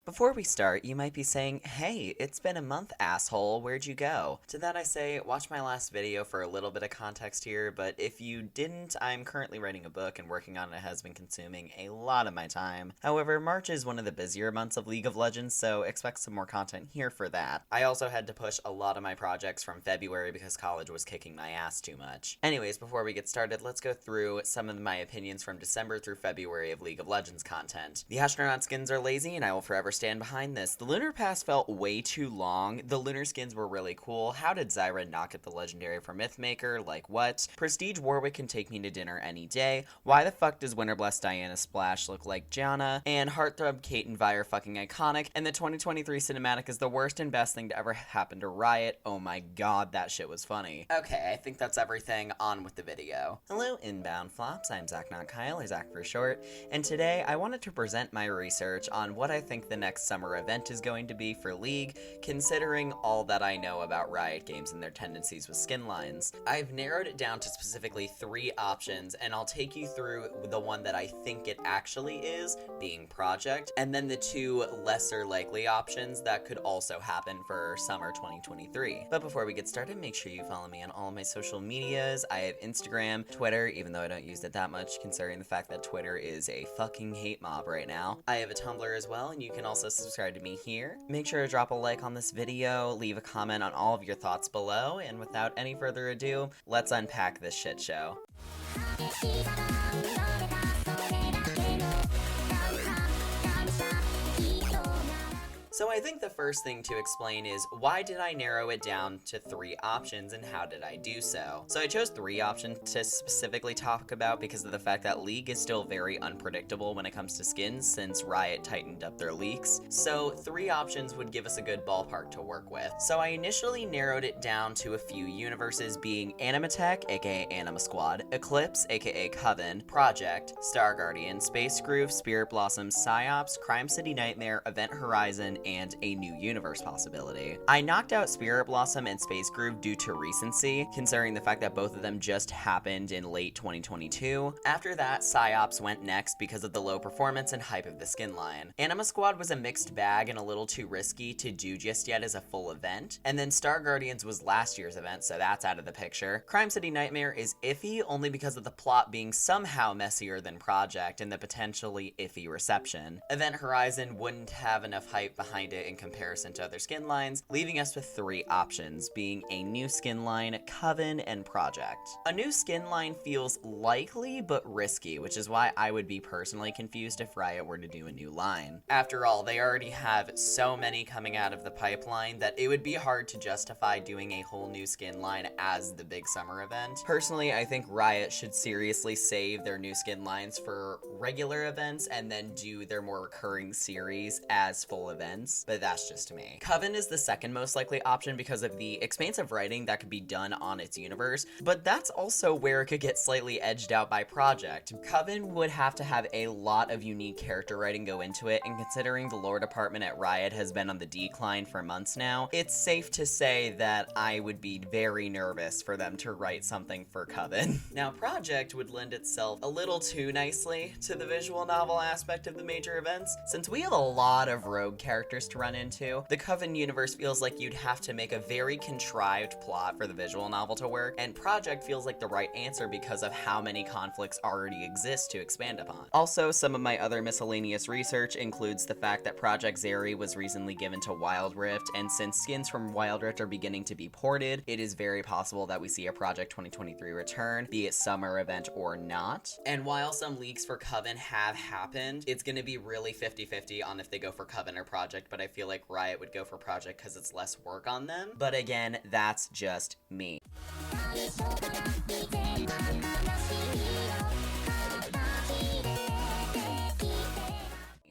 Before we start, you might be saying, hey, it's been a month, asshole, where'd you go? To that I say, watch my last video for a little bit of context here, but if you didn't, I'm currently writing a book and working on it has been consuming a lot of my time. However, March is one of the busier months of League of Legends, so expect some more content here for that. I also had to push a lot of my projects from February because college was kicking my ass too much. Anyways, before we get started, let's go through some of my opinions from December through February of League of Legends content. The astronaut skins are lazy, and I will forever stand behind this. The Lunar Pass felt way too long. The lunar skins were really cool. How did Zyra not get the legendary for Mythmaker? Like what? Prestige Warwick can take me to dinner any day. Why the fuck does Winterblast Diana Splash look like Janna? And Heartthrob Kate and Vi are fucking iconic. And the 2023 cinematic is the worst and best thing to ever happen to Riot. Oh my god, that shit was funny. Okay, I think that's everything. On with the video. Hello, Inbound Flops. I'm Zach, not Kyle, or Zach for short. And today I wanted to present my research on what I think the next summer event is going to be for League, considering all that I know about Riot Games and their tendencies with skin lines. I've narrowed it down to specifically 3 options, and I'll take you through the one that I think it actually is, being Project, and then the 2 lesser likely options that could also happen for summer 2023. But before we get started, make sure you follow me on all of my social medias. I have Instagram, Twitter, even though I don't use it that much, considering the fact that Twitter is a fucking hate mob right now. I have a Tumblr as well, and you can also subscribe to me here. Make sure to drop a like on this video, leave a comment on all of your thoughts below, and without any further ado, let's unpack this shit show. So I think the first thing to explain is, why did I narrow it down to 3 options and how did I do so? So I chose 3 options to specifically talk about because of the fact that League is still very unpredictable when it comes to skins since Riot tightened up their leaks. So 3 options would give us a good ballpark to work with. So I initially narrowed it down to a few universes, being Animatech, aka Anima Squad, Eclipse, aka Coven, Project, Star Guardian, Space Groove, Spirit Blossom, Psyops, Crime City Nightmare, Event Horizon, and a new universe possibility. I knocked out Spirit Blossom and Space Groove due to recency, considering the fact that both of them just happened in late 2022. After that, Psyops went next because of the low performance and hype of the skin line. Anima Squad was a mixed bag and a little too risky to do just yet as a full event. And then Star Guardians was last year's event, so that's out of the picture. Crime City Nightmare is iffy only because of the plot being somehow messier than Project and the potentially iffy reception. Event Horizon wouldn't have enough hype behind it in comparison to other skin lines, leaving us with 3 options, being a new skin line, Coven, and Project. A new skin line feels likely but risky, which is why I would be personally confused if Riot were to do a new line. After all, they already have so many coming out of the pipeline that it would be hard to justify doing a whole new skin line as the big summer event. Personally, I think Riot should seriously save their new skin lines for regular events and then do their more recurring series as full events. But that's just me. Coven is the second most likely option because of the expansive writing that could be done on its universe, but that's also where it could get slightly edged out by Project. Coven would have to have a lot of unique character writing go into it, and considering the lore department at Riot has been on the decline for months now, it's safe to say that I would be very nervous for them to write something for Coven. Now, Project would lend itself a little too nicely to the visual novel aspect of the major events. Since we have a lot of rogue characters to run into, the Coven universe feels like you'd have to make a very contrived plot for the visual novel to work, and Project feels like the right answer because of how many conflicts already exist to expand upon. Also, some of my other miscellaneous research includes the fact that Project Zeri was recently given to Wild Rift, and since skins from Wild Rift are beginning to be ported, it is very possible that we see a Project 2023 return, be it summer event or not. And while some leaks for Coven have happened, it's going to be really 50-50 on if they go for Coven or Project, but I feel like Riot would go for Project because it's less work on them. But again, that's just me.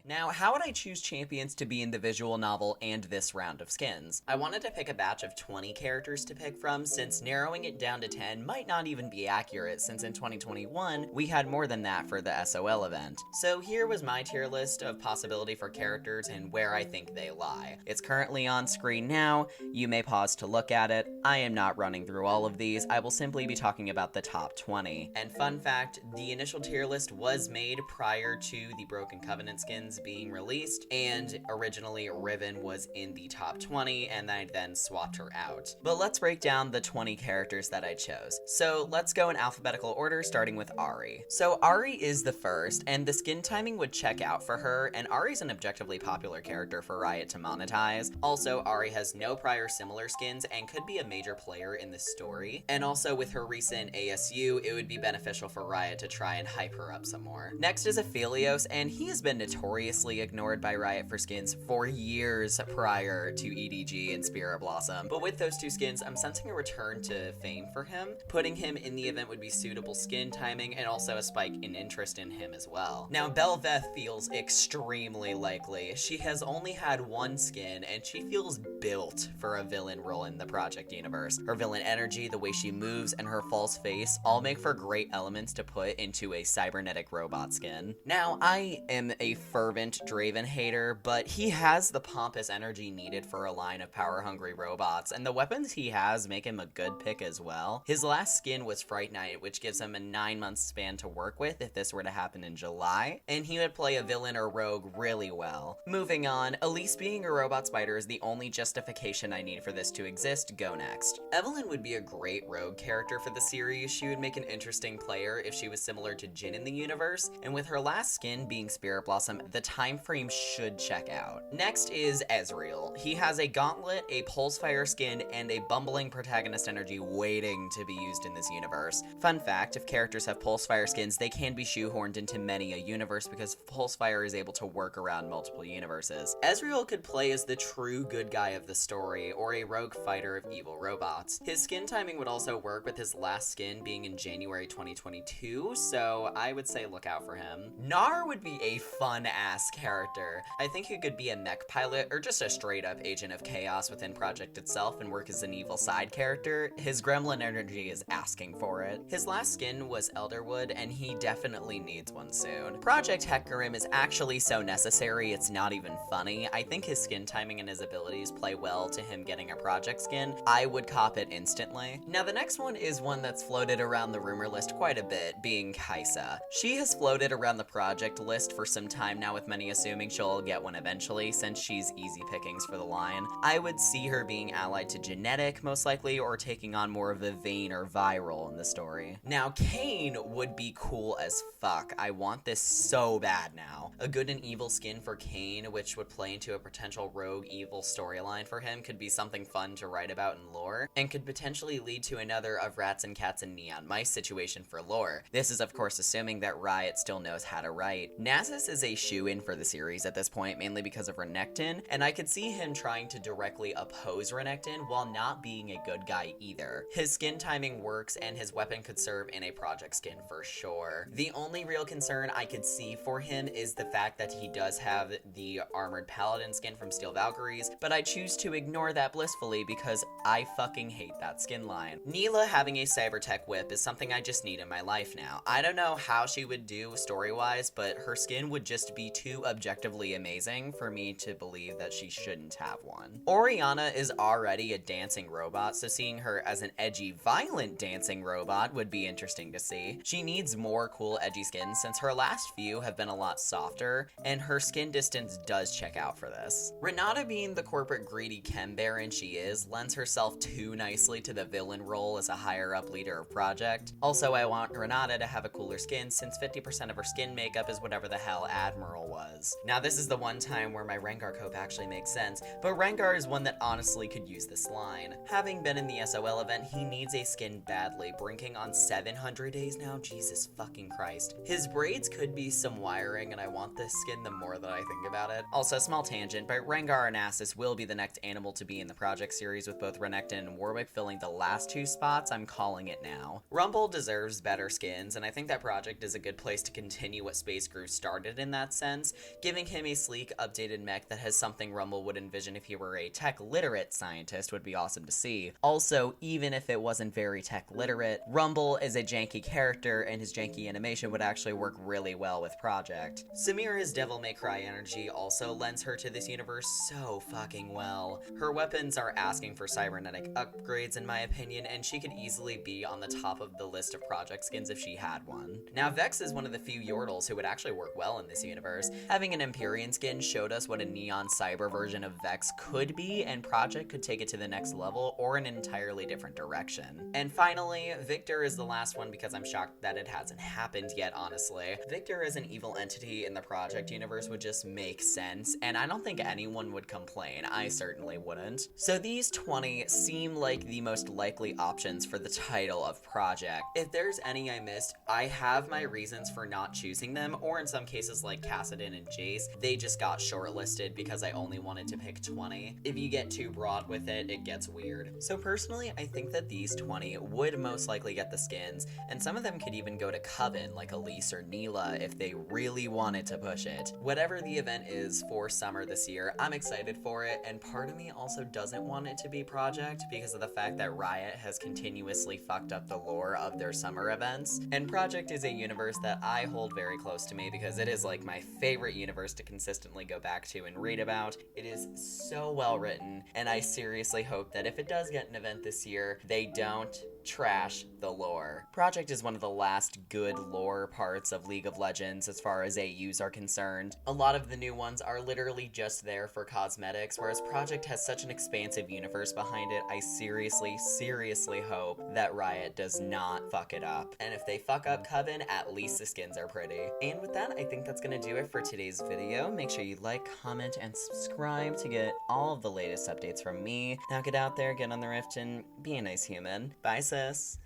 Now, how would I choose champions to be in the visual novel and this round of skins? I wanted to pick a batch of 20 characters to pick from, since narrowing it down to 10 might not even be accurate, since in 2021, we had more than that for the SOL event. So here was my tier list of possibility for characters and where I think they lie. It's currently on screen now. You may pause to look at it. I am not running through all of these. I will simply be talking about the top 20. And fun fact, the initial tier list was made prior to the Broken Covenant skins was being released, and originally Riven was in the top 20, and I then swapped her out. But let's break down the 20 characters that I chose. So let's go in alphabetical order, starting with Ahri. So Ahri is the first, and the skin timing would check out for her, and Ahri's an objectively popular character for Riot to monetize. Also, Ahri has no prior similar skins and could be a major player in the story. And also with her recent ASU, it would be beneficial for Riot to try and hype her up some more. Next is Aphelios, and he has been notoriously ignored by Riot for skins for years prior to EDG and Spirit Blossom. But with those two skins, I'm sensing a return to fame for him. Putting him in the event would be suitable skin timing and also a spike in interest in him as well. Now, Bel'Veth feels extremely likely. She has only had one skin, and she feels built for a villain role in the Project universe. Her villain energy, the way she moves, and her false face all make for great elements to put into a cybernetic robot skin. Now, I am a fervent Draven hater, but he has the pompous energy needed for a line of power-hungry robots, and the weapons he has make him a good pick as well. His last skin was Fright Night, which gives him a 9-month span to work with if this were to happen in July, and he would play a villain or rogue really well. Moving on, Elise being a robot spider is the only justification I need for this to exist. Go next. Evelynn would be a great rogue character for the series. She would make an interesting player if she was similar to Jhin in the universe, and with her last skin being Spirit Blossom, the time frame should check out. Next is Ezreal. He has a gauntlet, a pulsefire skin, and a bumbling protagonist energy waiting to be used in this universe. Fun fact, if characters have pulsefire skins, they can be shoehorned into many a universe because pulsefire is able to work around multiple universes. Ezreal could play as the true good guy of the story, or a rogue fighter of evil robots. His skin timing would also work with his last skin being in January 2022, so I would say look out for him. Gnar would be a fun-ass character. I think he could be a mech pilot or just a straight-up agent of chaos within Project itself and work as an evil side character. His gremlin energy is asking for it. His last skin was Elderwood, and he definitely needs one soon. Project Hecarim is actually so necessary it's not even funny. I think his skin timing and his abilities play well to him getting a Project skin. I would cop it instantly. Now the next one is one that's floated around the rumor list quite a bit, being Kai'Sa. She has floated around the Project list for some time now, with many assuming she'll get one eventually since she's easy pickings for the line. I would see her being allied to Genetic most likely, or taking on more of a Vayne or Vi role in the story. Now Kayn would be cool as fuck. I want this so bad now. A good and evil skin for Kayn, which would play into a potential rogue evil storyline for him, could be something fun to write about in lore, and could potentially lead to another of Rats and Cats and Neon Mice situation for lore. This is of course assuming that Riot still knows how to write. Nasus is a shoe-in for the series at this point, mainly because of Renekton, and I could see him trying to directly oppose Renekton while not being a good guy either. His skin timing works, and his weapon could serve in a Project skin for sure. The only real concern I could see for him is the fact that he does have the Armored Paladin skin from Steel Valkyries, but I choose to ignore that blissfully because I fucking hate that skin line. Neela having a Cybertech whip is something I just need in my life now. I don't know how she would do story-wise, but her skin would just be too objectively amazing for me to believe that she shouldn't have one. Orianna is already a dancing robot, so seeing her as an edgy, violent dancing robot would be interesting to see. She needs more cool edgy skins since her last few have been a lot softer, and her skin distance does check out for this. Renata being the corporate greedy chem baron she is, lends herself too nicely to the villain role as a higher up leader of Project. Also, I want Renata to have a cooler skin since 50% of her skin makeup is whatever the hell Admiral was. Now this is the one time where my Rengar cope actually makes sense, but Rengar is one that honestly could use this line. Having been in the SOL event, he needs a skin badly, brinking on 700 days now, Jesus fucking Christ. His braids could be some wiring, and I want this skin the more that I think about it. Also, small tangent, but Rengar and Nasus will be the next animal to be in the Project series, with both Renekton and Warwick filling the last 2 spots. I'm calling it now. Rumble deserves better skins, and I think that Project is a good place to continue what Space Grew started in that sense, giving him a sleek, updated mech that has something Rumble would envision if he were a tech-literate scientist would be awesome to see. Also, even if it wasn't very tech-literate, Rumble is a janky character, and his janky animation would actually work really well with Project. Samira's Devil May Cry energy also lends her to this universe so fucking well. Her weapons are asking for cybernetic upgrades in my opinion, and she could easily be on the top of the list of Project skins if she had one. Now Vex is one of the few Yordles who would actually work well in this universe. universe. Having an Empyrean skin showed us what a neon cyber version of Vex could be, and Project could take it to the next level or an entirely different direction. And finally, Victor is the last one because I'm shocked that it hasn't happened yet, honestly. Victor as an evil entity in the Project universe would just make sense, and I don't think anyone would complain. I certainly wouldn't. So these 20 seem like the most likely options for the title of Project. If there's any I missed, I have my reasons for not choosing them, or in some cases like Kassadin and Jace, they just got shortlisted because I only wanted to pick 20. If you get too broad with it, it gets weird. So personally, I think that these 20 would most likely get the skins, and some of them could even go to Coven, like Elise or Neela, if they really wanted to push it. Whatever the event is for summer this year, I'm excited for it, and part of me also doesn't want it to be Project because of the fact that Riot has continuously fucked up the lore of their summer events. And Project is a universe that I hold very close to me because it is like my favorite universe to consistently go back to and read about. It is so well written, and I seriously hope that if it does get an event this year, they don't trash the lore. Project is one of the last good lore parts of League of Legends as far as AUs are concerned. A lot of the new ones are literally just there for cosmetics, whereas Project has such an expansive universe behind it. I seriously hope that Riot does not fuck it up. And if they fuck up Coven, at least the skins are pretty. And with that, I think that's gonna do it for today's video. Make sure you like, comment, and subscribe to get all of the latest updates from me. Now get out there, get on the Rift, and be a nice human. Bye, sis.